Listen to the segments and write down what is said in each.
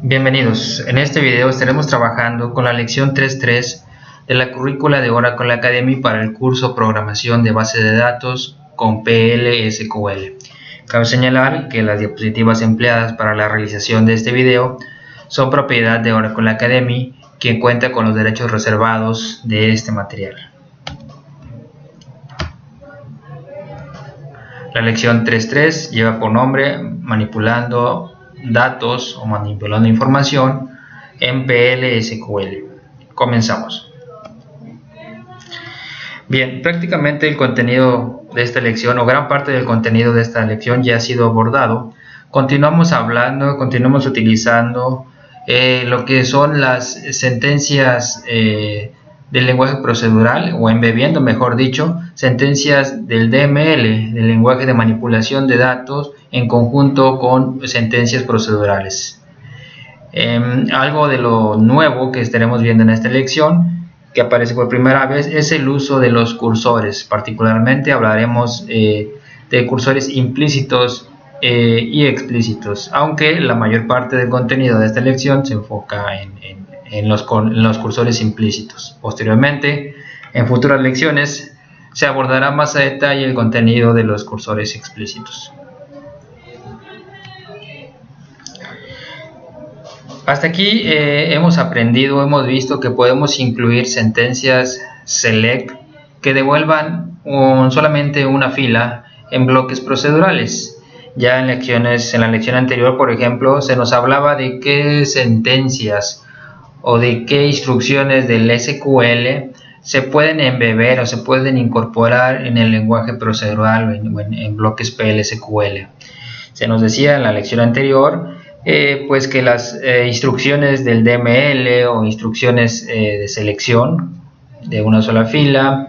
Bienvenidos. En este video estaremos trabajando con la lección 3.3 de la currícula de Oracle Academy para el curso Programación de Base de Datos con PL/SQL. Cabe señalar que las diapositivas empleadas para la realización de este video son propiedad de Oracle Academy, quien cuenta con los derechos reservados de este material. La lección 3.3 lleva por nombre Manipulando datos o manipulando información en PL/SQL. Comenzamos. Bien, prácticamente el contenido de esta lección o gran parte del contenido de esta lección ya ha sido abordado. Continuamos utilizando lo que son las sentencias del lenguaje procedural, o embebiendo, mejor dicho, sentencias del DML, del lenguaje de manipulación de datos, en conjunto con sentencias procedurales. Algo de lo nuevo que estaremos viendo en esta lección, que aparece por primera vez, es el uso de los cursores. Particularmente hablaremos de cursores implícitos y explícitos, aunque la mayor parte del contenido de esta lección se enfoca en los cursores implícitos. Posteriormente, en futuras lecciones, se abordará más a detalle el contenido de los cursores explícitos. Hasta aquí hemos visto que podemos incluir sentencias select que devuelvan solamente una fila en bloques procedurales. Ya en la lección anterior, por ejemplo, se nos hablaba de qué sentencias o de qué instrucciones del SQL se pueden embeber o se pueden incorporar en el lenguaje procedural o en bloques PL/SQL. Se nos decía en la lección anterior pues que las instrucciones del DML o instrucciones de selección de una sola fila,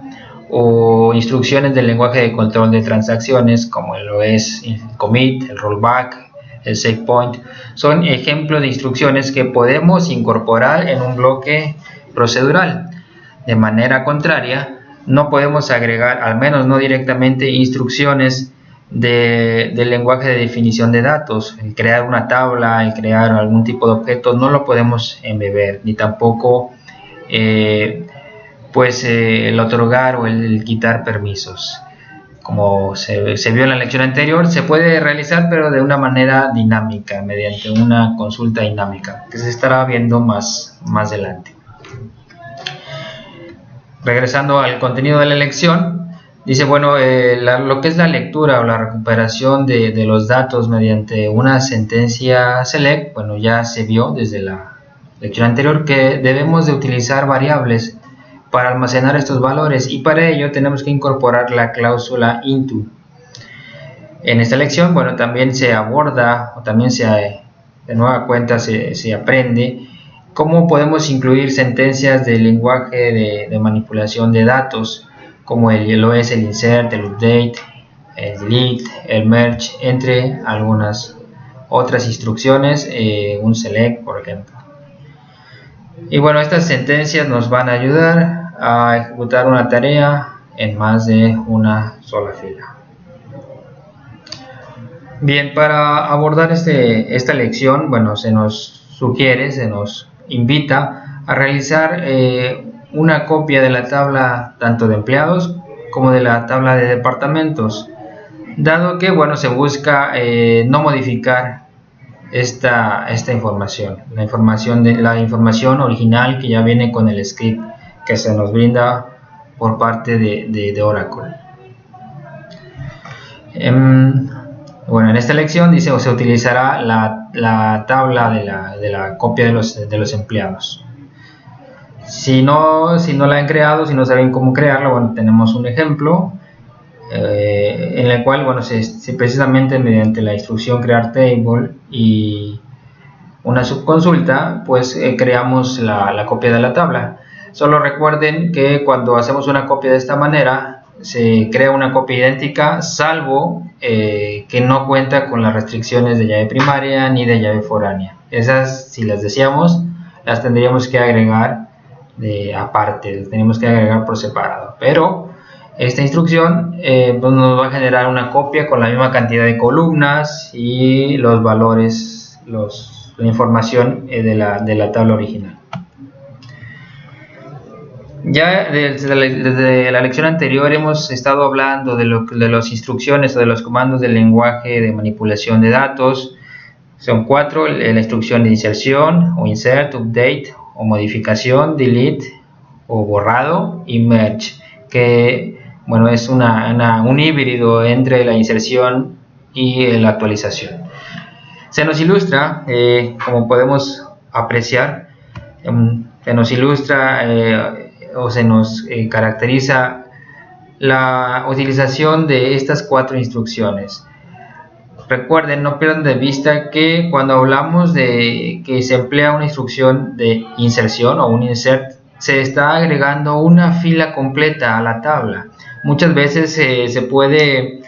o instrucciones del lenguaje de control de transacciones como lo es el commit, el rollback, el savepoint, son ejemplos de instrucciones que podemos incorporar en un bloque procedural. De manera contraria, no podemos agregar, al menos no directamente, instrucciones del lenguaje de definición de datos. El crear una tabla, el crear algún tipo de objeto, no lo podemos embeber, ni tampoco el otorgar o el quitar permisos. Como se vio en la lección anterior, se puede realizar, pero de una manera dinámica, mediante una consulta dinámica, que se estará viendo más adelante. Regresando al contenido de la lección, dice, bueno, lo que es la lectura o la recuperación de los datos mediante una sentencia select, bueno, ya se vio desde la lección anterior que debemos de utilizar variables para almacenar estos valores, y para ello tenemos que incorporar la cláusula into. En esta lección, bueno, también se aborda, o también de nueva cuenta se aprende cómo podemos incluir sentencias del lenguaje de manipulación de datos, como lo es el insert, el update, el delete, el merge, entre algunas otras instrucciones, un select, por ejemplo. Y bueno, estas sentencias nos van a ayudar a ejecutar una tarea en más de una sola fila. Bien, para abordar esta lección, bueno, se nos invita a realizar una copia de la tabla tanto de empleados como de la tabla de departamentos, dado que, bueno, se busca no modificar esta información, la información original que ya viene con el script que se nos brinda por parte de Oracle. Bueno, en esta lección dice, o se utilizará la tabla de la copia de los empleados. Si no la han creado, si no saben cómo crearla, bueno, tenemos un ejemplo en el cual, bueno, precisamente mediante la instrucción crear table y una subconsulta, pues creamos la copia de la tabla. Solo recuerden que cuando hacemos una copia de esta manera, se crea una copia idéntica, salvo que no cuenta con las restricciones de llave primaria ni de llave foránea. Esas, si las deseamos, las tendríamos que agregar aparte, tenemos que agregar por separado. Pero esta instrucción pues nos va a generar una copia con la misma cantidad de columnas y los valores, los la información de la tabla original. Ya desde la lección anterior hemos estado hablando de las instrucciones o de los comandos del lenguaje de manipulación de datos. Son 4: la instrucción de inserción o insert, update o modificación, delete o borrado, y merge, que bueno, es un híbrido entre la inserción y la actualización. Se nos ilustra, como podemos apreciar, se nos ilustra o se nos caracteriza la utilización de estas 4 instrucciones. Recuerden, no pierdan de vista que cuando hablamos de que se emplea una instrucción de inserción o un insert, se está agregando una fila completa a la tabla. Muchas veces se puede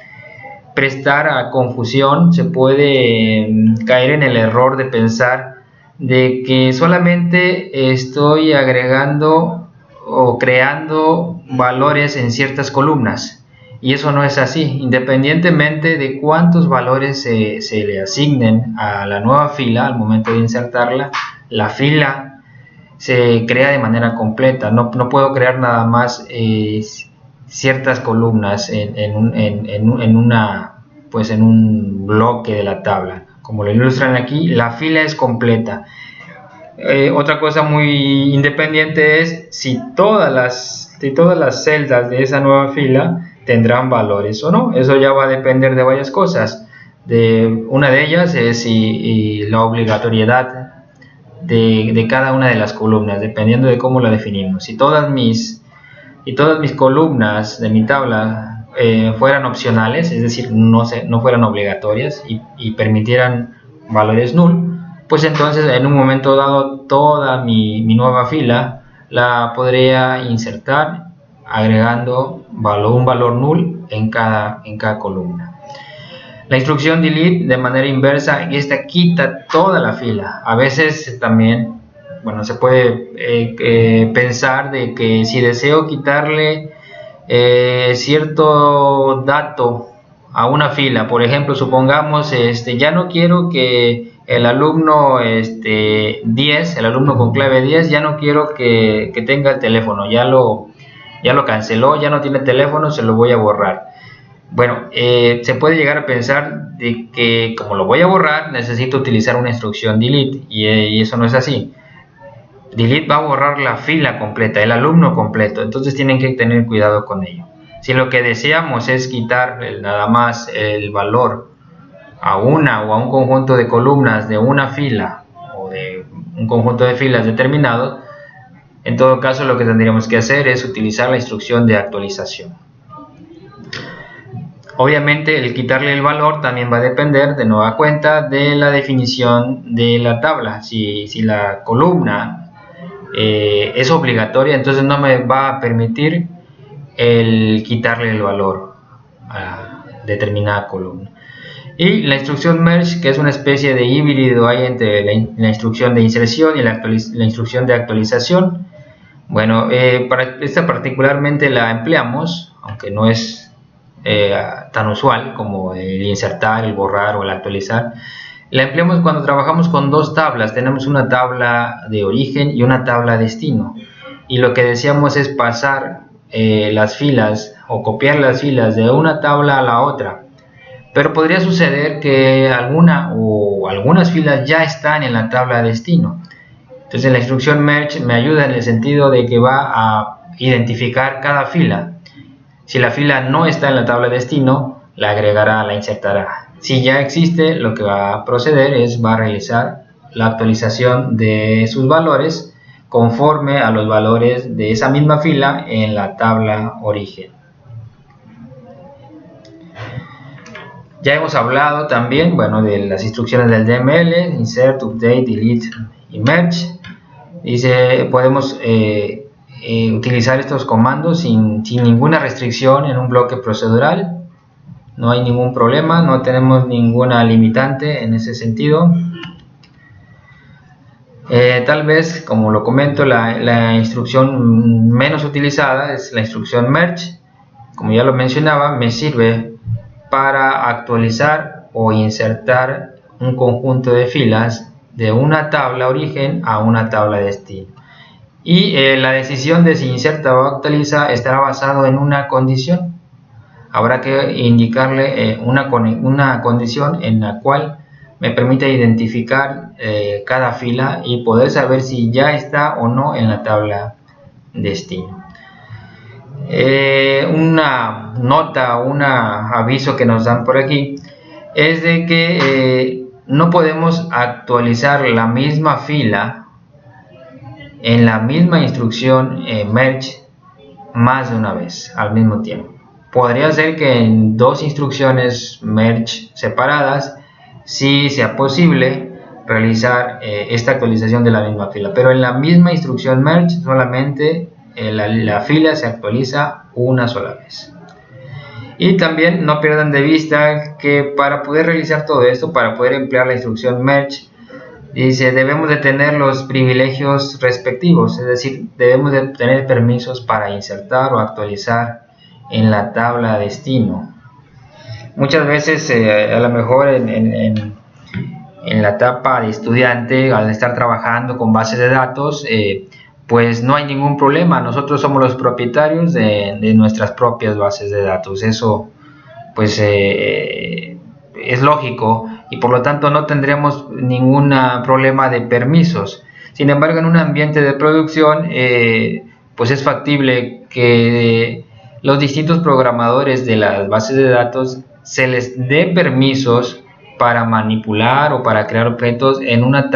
prestar a confusión, se puede caer en el error de pensar de que solamente estoy agregando o creando valores en ciertas columnas, y eso no es así. Independientemente de cuántos valores se le asignen a la nueva fila al momento de insertarla, la fila se crea de manera completa. No puedo crear nada más ciertas columnas en un bloque de la tabla. Como lo ilustran aquí, la fila es completa. Otra cosa muy independiente es si todas las celdas de esa nueva fila tendrán valores o no. Eso ya va a depender de varias cosas. Una de ellas es la obligatoriedad de cada una de las columnas, dependiendo de cómo la definimos. Si todas mis columnas de mi tabla fueran opcionales, es decir, no fueran obligatorias y permitieran valores null, pues entonces en un momento dado toda mi nueva fila la podría insertar agregando un valor null en cada columna. La instrucción delete, de manera inversa, esta quita toda la fila. A veces también, bueno, se puede pensar de que si deseo quitarle cierto dato a una fila, por ejemplo, supongamos ya no quiero que el alumno 10, el alumno con clave 10, ya no quiero que tenga el teléfono, ya lo canceló, ya no tiene teléfono, se lo voy a borrar. Bueno, se puede llegar a pensar de que como lo voy a borrar, necesito utilizar una instrucción delete, y eso no es así. Delete va a borrar la fila completa, el alumno completo, entonces tienen que tener cuidado con ello. Si lo que deseamos es quitar nada más el valor a una o a un conjunto de columnas de una fila o de un conjunto de filas determinado, en todo caso lo que tendríamos que hacer es utilizar la instrucción de actualización. Obviamente el quitarle el valor también va a depender de nueva cuenta de la definición de la tabla. Si la columna es obligatoria, entonces no me va a permitir el quitarle el valor a determinada columna. Y la instrucción merge, que es una especie de híbrido ahí entre la instrucción de inserción y la instrucción de actualización. Bueno, para esta particularmente la empleamos, aunque no es tan usual como el insertar, el borrar o el actualizar. La empleamos cuando trabajamos con 2 tablas. Tenemos una tabla de origen y una tabla destino, y lo que deseamos es pasar las filas o copiar las filas de una tabla a la otra. Pero podría suceder que algunas filas ya están en la tabla de destino. Entonces la instrucción merge me ayuda en el sentido de que va a identificar cada fila. Si la fila no está en la tabla de destino, la agregará, la insertará. Si ya existe, lo que va a proceder va a realizar la actualización de sus valores conforme a los valores de esa misma fila en la tabla origen. Ya hemos hablado también, bueno, de las instrucciones del DML, insert, update, delete y merge. Podemos utilizar estos comandos sin ninguna restricción en un bloque procedural. No hay ningún problema, no tenemos ninguna limitante en ese sentido. Tal vez, como lo comento, la instrucción menos utilizada es la instrucción merge. Como ya lo mencionaba, me sirve para actualizar o insertar un conjunto de filas de una tabla origen a una tabla destino. Y la decisión de si inserta o actualiza estará basado en una condición. Habrá que indicarle una condición en la cual me permite identificar cada fila y poder saber si ya está o no en la tabla destino. Una nota o un aviso que nos dan por aquí es de que no podemos actualizar la misma fila en la misma instrucción merge más de una vez al mismo tiempo. Podría ser que en dos instrucciones merge separadas sí sea posible realizar esta actualización de la misma fila, pero en la misma instrucción merge solamente la fila se actualiza una sola vez. Y también no pierdan de vista que para poder realizar todo esto, para poder emplear la instrucción merge, dice, debemos de tener los privilegios respectivos, es decir, debemos de tener permisos para insertar o actualizar en la tabla destino. Muchas veces a lo mejor en la etapa de estudiante, al estar trabajando con bases de datos, pues no hay ningún problema. Nosotros somos los propietarios de nuestras propias bases de datos. Eso pues es lógico y por lo tanto no tendremos ningún problema de permisos. Sin embargo, en un ambiente de producción pues es factible que los distintos programadores de las bases de datos se les dé permisos para manipular o para crear objetos en una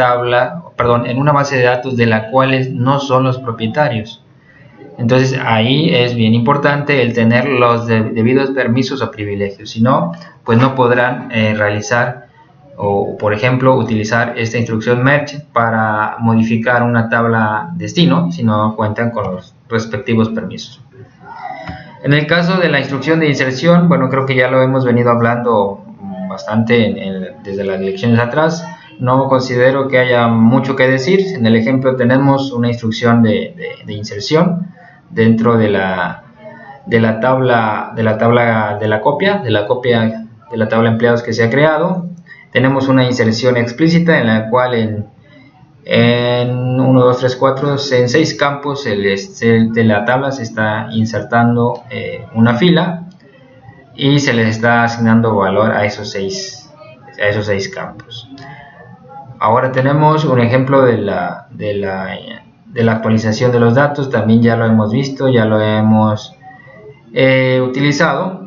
en una base de datos de la cual no son los propietarios. Entonces ahí es bien importante el tener los debidos permisos o privilegios, si no, pues no podrán realizar o por ejemplo utilizar esta instrucción merge para modificar una tabla destino si no cuentan con los respectivos permisos. En el caso de la instrucción de inserción, bueno, creo que ya lo hemos venido hablando bastante desde las lecciones atrás. No considero que haya mucho que decir. En el ejemplo tenemos una instrucción de inserción dentro de la tabla de la copia de la tabla empleados que se ha creado. Tenemos una inserción explícita en la cual en 1, 2, 3, 4, en 6 campos de la tabla se está insertando una fila y se les está asignando valor a esos 6 campos. Ahora tenemos un ejemplo de la actualización de los datos. También ya lo hemos visto, ya lo hemos utilizado.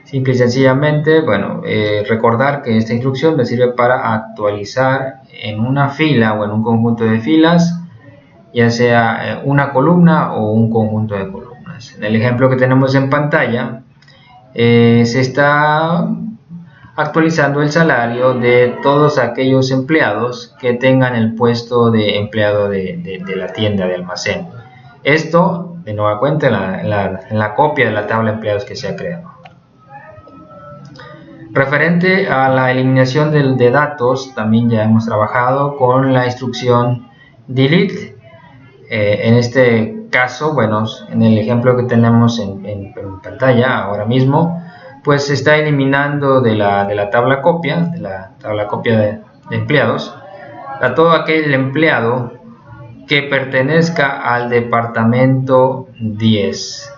Simple y sencillamente, bueno, recordar que esta instrucción me sirve para actualizar en una fila o en un conjunto de filas, ya sea una columna o un conjunto de columnas. En el ejemplo que tenemos en pantalla, se está actualizando el salario de todos aquellos empleados que tengan el puesto de empleado de la tienda de almacén. Esto, de nueva cuenta, en la copia de la tabla de empleados que se ha creado. Referente a la eliminación de datos, también ya hemos trabajado con la instrucción delete. En este caso, bueno, en el ejemplo que tenemos en pantalla ahora mismo, pues se está eliminando de la tabla copia, de empleados, a todo aquel empleado que pertenezca al departamento 10.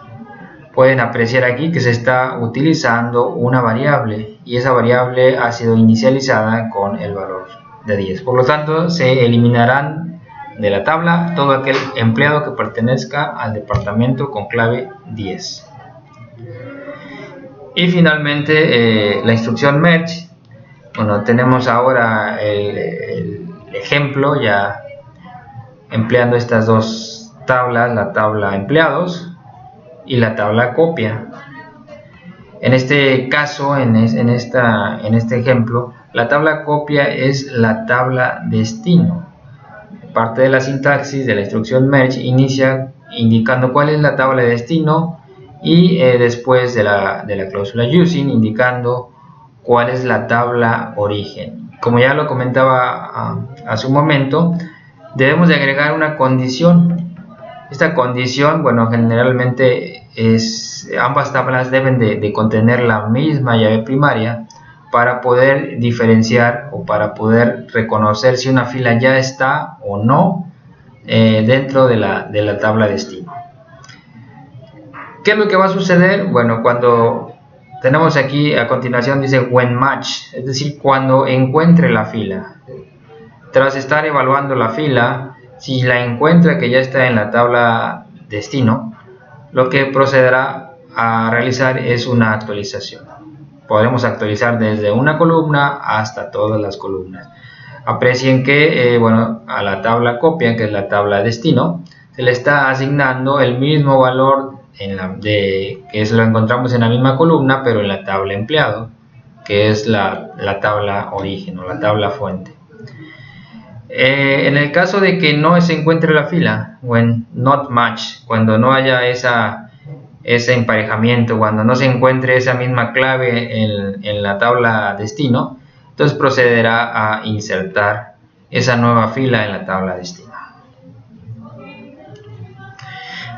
Pueden apreciar aquí que se está utilizando una variable y esa variable ha sido inicializada con el valor de 10. Por lo tanto, se eliminarán de la tabla todo aquel empleado que pertenezca al departamento con clave 10. Y finalmente la instrucción merge. Bueno, tenemos ahora el ejemplo ya empleando estas dos tablas, la tabla empleados y la tabla copia. En este caso, en este ejemplo, la tabla copia es la tabla destino. Parte de la sintaxis de la instrucción merge inicia indicando cuál es la tabla de destino y después de la cláusula using indicando cuál es la tabla origen. Como ya lo comentaba hace un momento, debemos de agregar una condición. Esta condición, bueno, generalmente ambas tablas deben de contener la misma llave primaria, para poder diferenciar o para poder reconocer si una fila ya está o no dentro de la tabla destino. ¿Qué es lo que va a suceder? Bueno, cuando tenemos aquí a continuación dice when match, es decir, cuando encuentre la fila. Tras estar evaluando la fila, si la encuentra que ya está en la tabla destino, lo que procederá a realizar es una actualización. Podremos actualizar desde una columna hasta todas las columnas. Aprecien que a la tabla copia, que es la tabla destino, se le está asignando el mismo valor que lo encontramos en la misma columna, pero en la tabla empleado, que es la tabla origen o la tabla fuente. En el caso de que no se encuentre la fila, when not match, cuando no haya ese emparejamiento, cuando no se encuentre esa misma clave en la tabla destino, entonces procederá a insertar esa nueva fila en la tabla destino.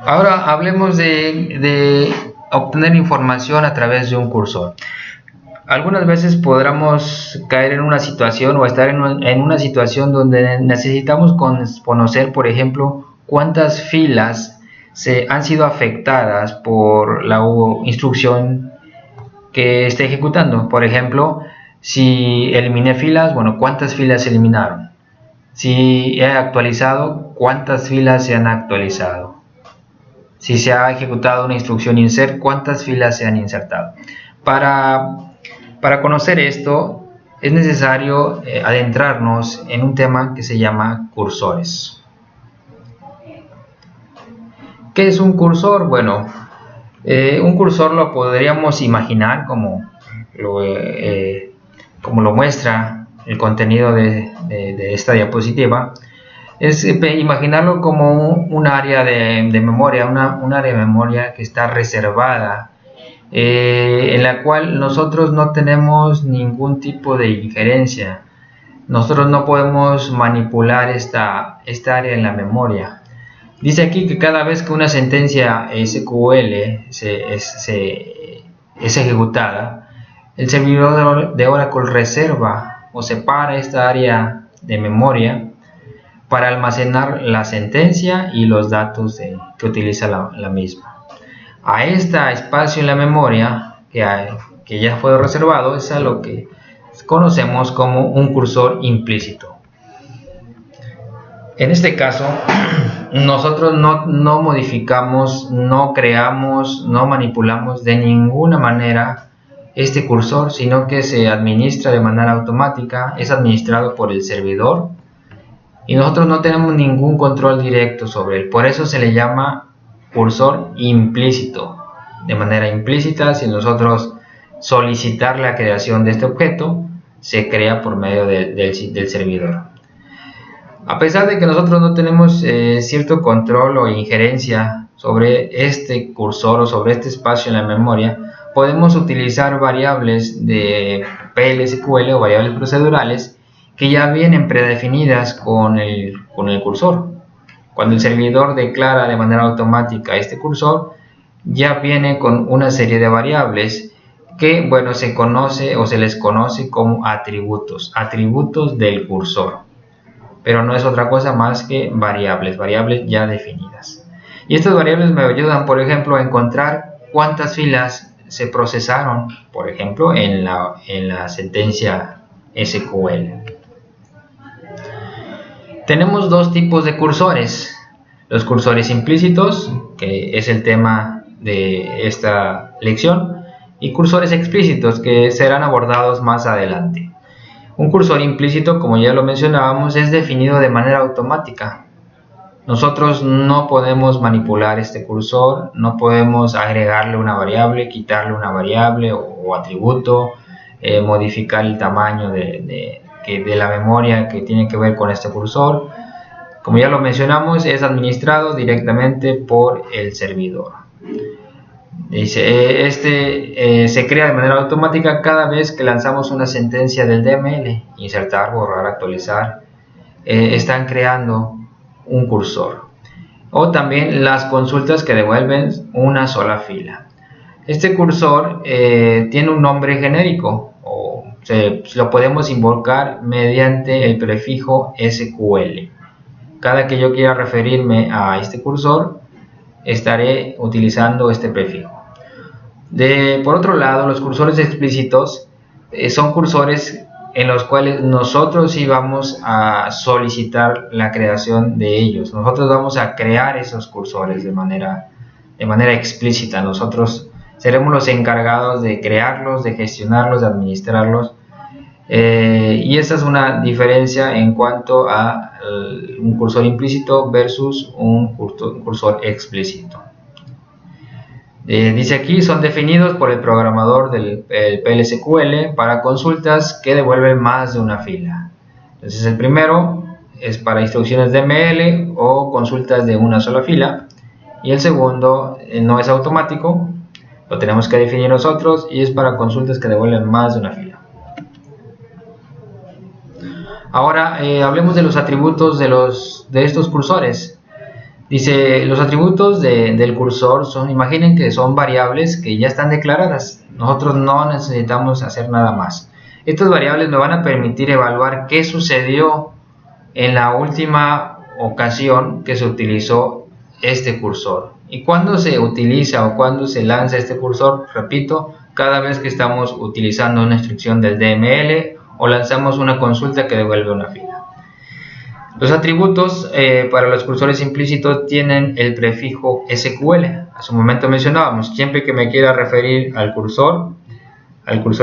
Ahora hablemos de obtener información a través de un cursor. Algunas veces podremos caer en una situación o estar en una situación donde necesitamos conocer, por ejemplo, cuántas filas han sido afectadas por la instrucción que esté ejecutando. Por ejemplo, si eliminé filas, ¿cuántas filas se eliminaron? Si he actualizado, ¿cuántas filas se han actualizado? Si se ha ejecutado una instrucción insert, ¿cuántas filas se han insertado? Para conocer esto, es necesario adentrarnos en un tema que se llama cursores. ¿Qué es un cursor? Bueno, un cursor lo podríamos imaginar como lo muestra el contenido de esta diapositiva. Es imaginarlo como un área de memoria, un área de memoria que está reservada, en la cual nosotros no tenemos ningún tipo de injerencia. Nosotros no podemos manipular esta área en la memoria. Dice aquí que cada vez que una sentencia SQL es ejecutada, el servidor de Oracle reserva o separa esta área de memoria para almacenar la sentencia y los datos que utiliza la misma. A este espacio en la memoria que ya fue reservado es a lo que conocemos como un cursor implícito. En este caso, nosotros no modificamos, no creamos, no manipulamos de ninguna manera este cursor, sino que se administra de manera automática, es administrado por el servidor y nosotros no tenemos ningún control directo sobre él. Por eso se le llama cursor implícito. De manera implícita, sin nosotros solicitar la creación de este objeto, se crea por medio del servidor. A pesar de que nosotros no tenemos cierto control o injerencia sobre este cursor o sobre este espacio en la memoria, podemos utilizar variables de PL/SQL o variables procedurales que ya vienen predefinidas con el cursor. Cuando el servidor declara de manera automática este cursor, ya viene con una serie de variables que se conoce o se les conoce como atributos del cursor, pero no es otra cosa más que variables ya definidas. Y estas variables me ayudan, por ejemplo, a encontrar cuántas filas se procesaron, por ejemplo, en la sentencia SQL. Tenemos dos tipos de cursores: los cursores implícitos, que es el tema de esta lección, y cursores explícitos, que serán abordados más adelante. Un cursor implícito, como ya lo mencionábamos, es definido de manera automática. Nosotros no podemos manipular este cursor, no podemos agregarle una variable, quitarle una variable o atributo, modificar el tamaño de la memoria que tiene que ver con este cursor. Como ya lo mencionamos, es administrado directamente por el servidor. Dice, se crea de manera automática cada vez que lanzamos una sentencia del DML, insertar, borrar, actualizar. Están creando un cursor. O también las consultas que devuelven una sola fila. Este cursor tiene un nombre genérico, o lo podemos invocar mediante el prefijo SQL. Cada que yo quiera referirme a este cursor, estaré utilizando este prefijo. Por otro lado, los cursores explícitos son cursores en los cuales nosotros sí vamos a solicitar la creación de ellos. Nosotros vamos a crear esos cursores de manera explícita. Nosotros seremos los encargados de crearlos, de gestionarlos, de administrarlos. Y esa es una diferencia en cuanto a un cursor implícito versus un cursor explícito. Dice aquí, son definidos por el programador del PL/SQL para consultas que devuelven más de una fila. Entonces el primero es para instrucciones DML o consultas de una sola fila, y el segundo no es automático, lo tenemos que definir nosotros y es para consultas que devuelven más de una fila. Ahora hablemos de los atributos de estos cursores. Dice, los atributos del cursor imaginen que son variables que ya están declaradas. Nosotros no necesitamos hacer nada más. Estas variables me van a permitir evaluar qué sucedió en la última ocasión que se utilizó este cursor. Y cuando se utiliza o cuando se lanza este cursor, repito, cada vez que estamos utilizando una instrucción del DML o lanzamos una consulta que devuelve una fila. Los atributos para los cursores implícitos tienen el prefijo SQL. A su momento mencionábamos, siempre que me quiera referir al cursor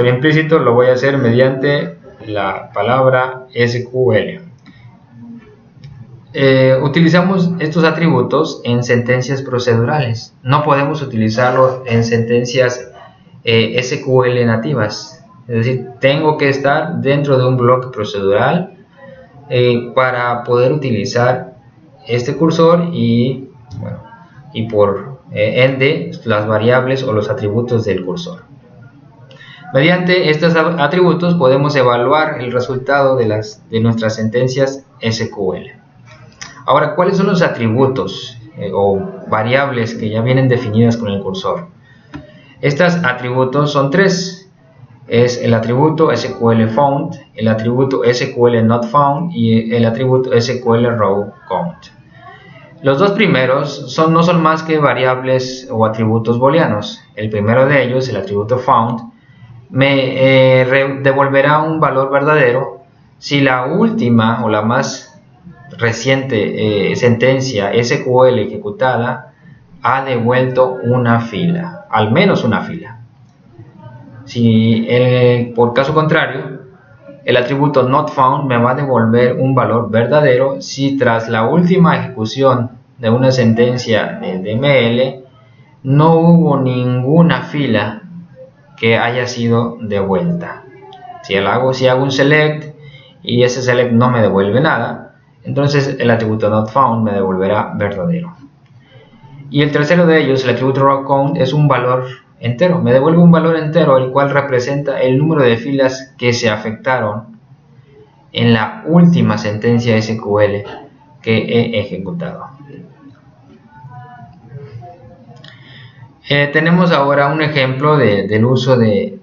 implícito, lo voy a hacer mediante la palabra SQL. Utilizamos estos atributos en sentencias procedurales. No podemos utilizarlos en sentencias SQL nativas. Es decir, tengo que estar dentro de un bloque procedural para poder utilizar este cursor y por ende las variables o los atributos del cursor. Mediante estos atributos podemos evaluar el resultado de nuestras sentencias SQL. Ahora, ¿cuáles son los atributos o variables que ya vienen definidas con el cursor? Estos atributos son tres. Es el atributo SQL found, el atributo SQL not found y el atributo SQL row count. Los dos primeros no son más que variables o atributos booleanos. El primero de ellos, el atributo found, me devolverá un valor verdadero si la última o la más reciente sentencia SQL ejecutada ha devuelto una fila, al menos una fila. Si por caso contrario, el atributo not found me va a devolver un valor verdadero si tras la última ejecución de una sentencia de DML no hubo ninguna fila que haya sido devuelta. Si hago un select y ese select no me devuelve nada, entonces el atributo not found me devolverá verdadero. Y el tercero de ellos, el atributo row count, es un valor entero, me devuelve un valor entero, el cual representa el número de filas que se afectaron en la última sentencia SQL que he ejecutado. Tenemos ahora un ejemplo del uso de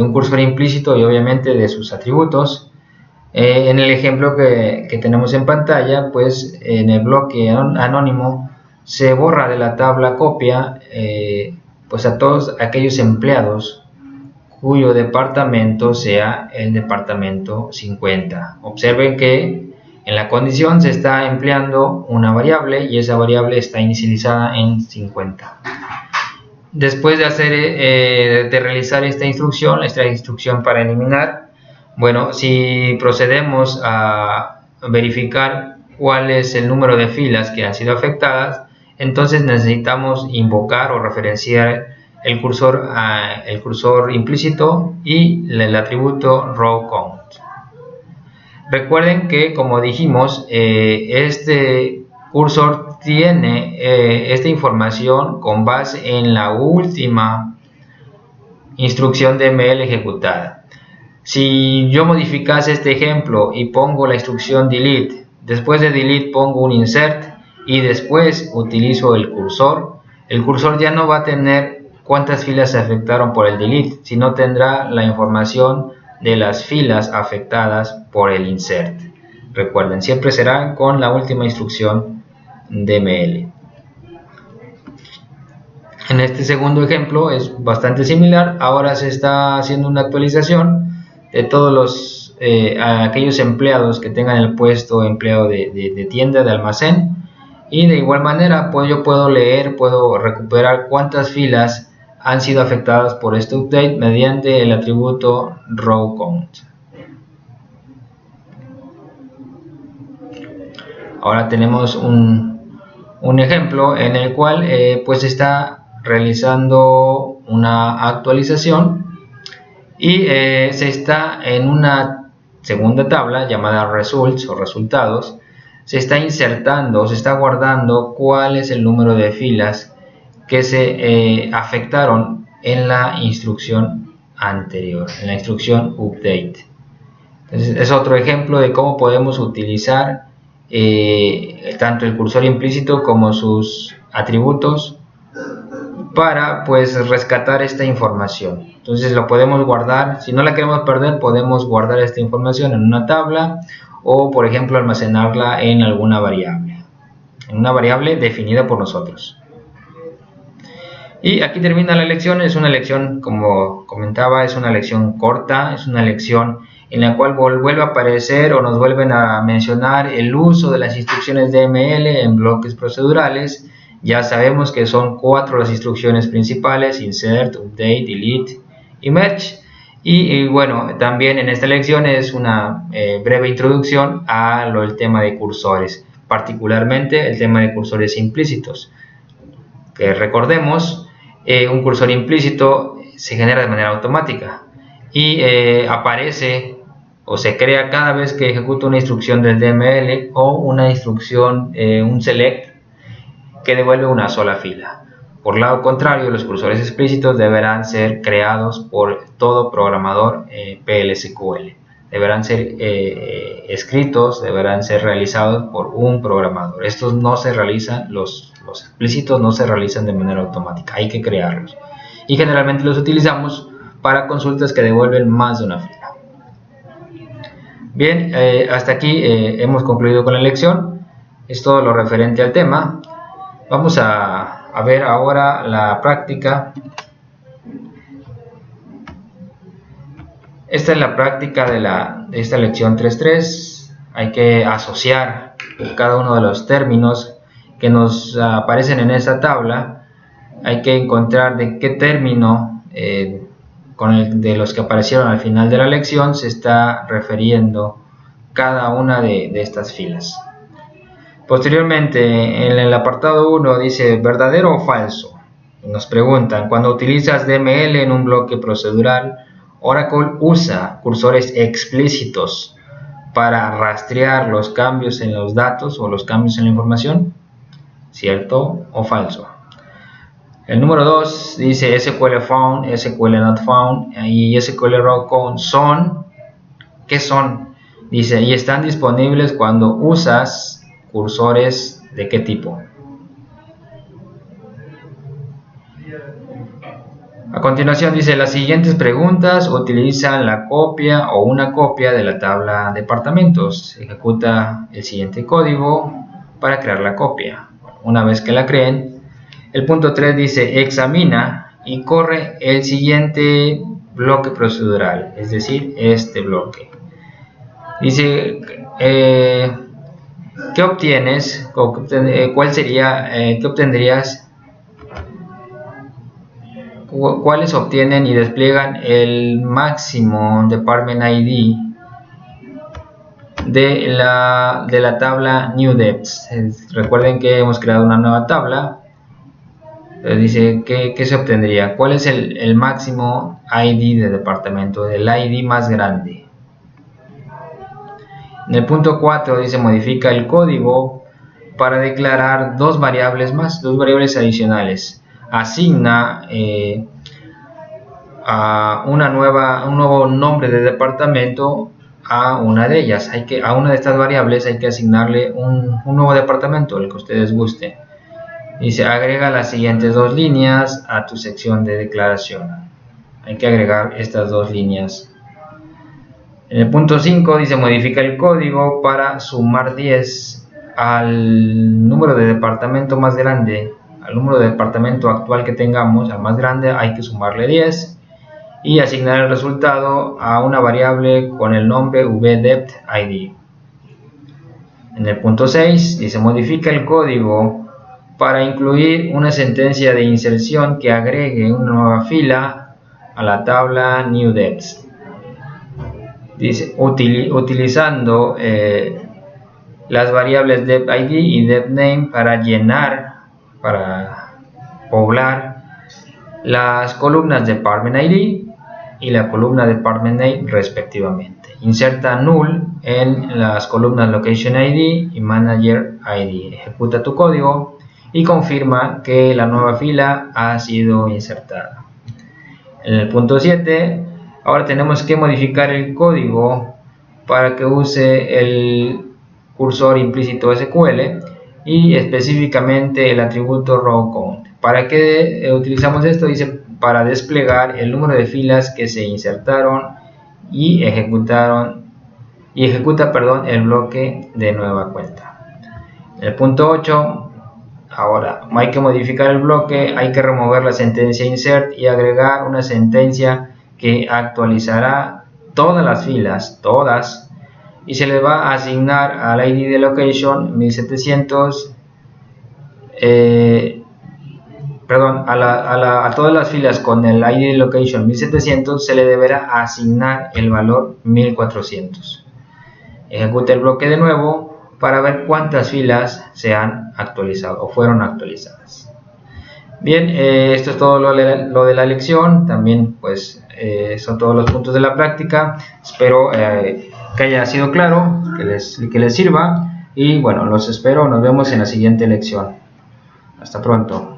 un cursor implícito y obviamente de sus atributos. En el ejemplo que tenemos en pantalla, pues en el bloque anónimo se borra de la tabla copia pues a todos aquellos empleados cuyo departamento sea el departamento 50. Observen que en la condición se está empleando una variable y esa variable está inicializada en 50. Después de realizar esta instrucción para eliminar, bueno, si procedemos a verificar cuál es el número de filas que han sido afectadas, entonces necesitamos invocar o referenciar el cursor implícito y el atributo row count. Recuerden que, como dijimos, este cursor tiene esta información con base en la última instrucción DML ejecutada. Si yo modificase este ejemplo y pongo la instrucción delete, después de delete pongo un insert y después utilizo el cursor ya no va a tener cuántas filas se afectaron por el delete, sino tendrá la información de las filas afectadas por el insert. Recuerden, siempre será con la última instrucción DML. En este segundo ejemplo es bastante similar. Ahora se está haciendo una actualización de todos aquellos empleados que tengan el puesto empleado de tienda, de almacén, y de igual manera pues yo puedo recuperar cuántas filas han sido afectadas por este update mediante el atributo rowCount. Ahora tenemos un ejemplo en el cual pues está realizando una actualización y se está en una segunda tabla llamada results o resultados. Se está insertando, se está guardando cuál es el número de filas que se afectaron en la instrucción anterior, en la instrucción update. Entonces, es otro ejemplo de cómo podemos utilizar tanto el cursor implícito como sus atributos para pues rescatar esta información. Entonces lo podemos guardar, si no la queremos perder, podemos guardar esta información en una tabla o por ejemplo almacenarla en alguna variable, en una variable definida por nosotros. Y aquí termina la lección. Es una lección, como comentaba, es una lección corta, es una lección en la cual vuelve a aparecer o nos vuelven a mencionar el uso de las instrucciones DML en bloques procedurales. Ya sabemos que son 4 las instrucciones principales: insert, update, delete y merge. Y bueno, también en esta lección es una breve introducción al tema de cursores, particularmente el tema de cursores implícitos. Que recordemos, un cursor implícito se genera de manera automática y aparece o se crea cada vez que ejecuta una instrucción del DML o una instrucción, un select, que devuelve una sola fila. Por lado contrario, los cursores explícitos deberán ser creados por todo programador PL/SQL. Deberán ser escritos, deberán ser realizados por un programador. Estos no se realizan, los explícitos no se realizan de manera automática, hay que crearlos. Y generalmente los utilizamos para consultas que devuelven más de una fila. Bien, hasta aquí hemos concluido con la lección. Es todo lo referente al tema. Vamos a ver ahora la práctica. Esta es la práctica de esta lección 3.3. Hay que asociar cada uno de los términos que nos aparecen en esta tabla. Hay que encontrar de qué término de los que aparecieron al final de la lección se está refiriendo cada una de estas filas. Posteriormente, en el apartado 1 dice ¿verdadero o falso? Nos preguntan, cuando utilizas DML en un bloque procedural, Oracle usa cursores explícitos para rastrear los cambios en los datos o los cambios en la información. ¿Cierto o falso? El número 2 dice SQL found, SQL not found y SQL rowCount son. ¿Qué son? Dice, y están disponibles cuando usas cursores de qué tipo. A continuación dice, las siguientes preguntas utilizan la copia o una copia de la tabla departamentos. Ejecuta el siguiente código para crear la copia. Una vez que la creen, el punto 3 dice, examina y corre el siguiente bloque procedural, es decir, este bloque. Dice, ¿qué obtienes? ¿Cuál sería? ¿Qué obtendrías? ¿Cuáles obtienen y despliegan el máximo Department ID de la tabla New Depths? Recuerden que hemos creado una nueva tabla. Dice, ¿qué se obtendría? ¿Cuál es el máximo ID de departamento? El ID más grande. En el punto 4 dice, modifica el código para declarar dos variables adicionales. Asigna un nuevo nombre de departamento a una de ellas. A una de estas variables hay que asignarle un nuevo departamento, el que ustedes gusten. Dice, agrega las siguientes dos líneas a tu sección de declaración. Hay que agregar estas dos líneas En el punto 5 dice modifica el código para sumar 10 al número de departamento más grande, al número de departamento actual que tengamos, al más grande hay que sumarle 10 y asignar el resultado a una variable con el nombre vdeptID. En el punto 6 dice modifica el código para incluir una sentencia de inserción que agregue una nueva fila a la tabla newDepth. Dice utilizando las variables depID y depName para poblar las columnas Department ID y la columna Department Name respectivamente. Inserta null en las columnas Location ID y Manager ID. Ejecuta tu código y confirma que la nueva fila ha sido insertada. En el punto 7, ahora tenemos que modificar el código para que use el cursor implícito SQL y específicamente el atributo RowCount. ¿Para qué utilizamos esto? Dice para desplegar el número de filas que se insertaron y ejecuta el bloque de nueva cuenta. El punto 8, ahora hay que modificar el bloque, hay que remover la sentencia insert y agregar una sentencia que actualizará todas las filas, todas, y se le va a asignar al ID de location 1700, a todas las filas con el ID de location 1700 se le deberá asignar el valor 1400. Ejecuta el bloque de nuevo para ver cuántas filas se han actualizado o fueron actualizadas. Bien, esto es todo lo de la lección. También pues son todos los puntos de la práctica. Espero que haya sido claro, que les sirva, y bueno, los espero, nos vemos en la siguiente lección. Hasta pronto.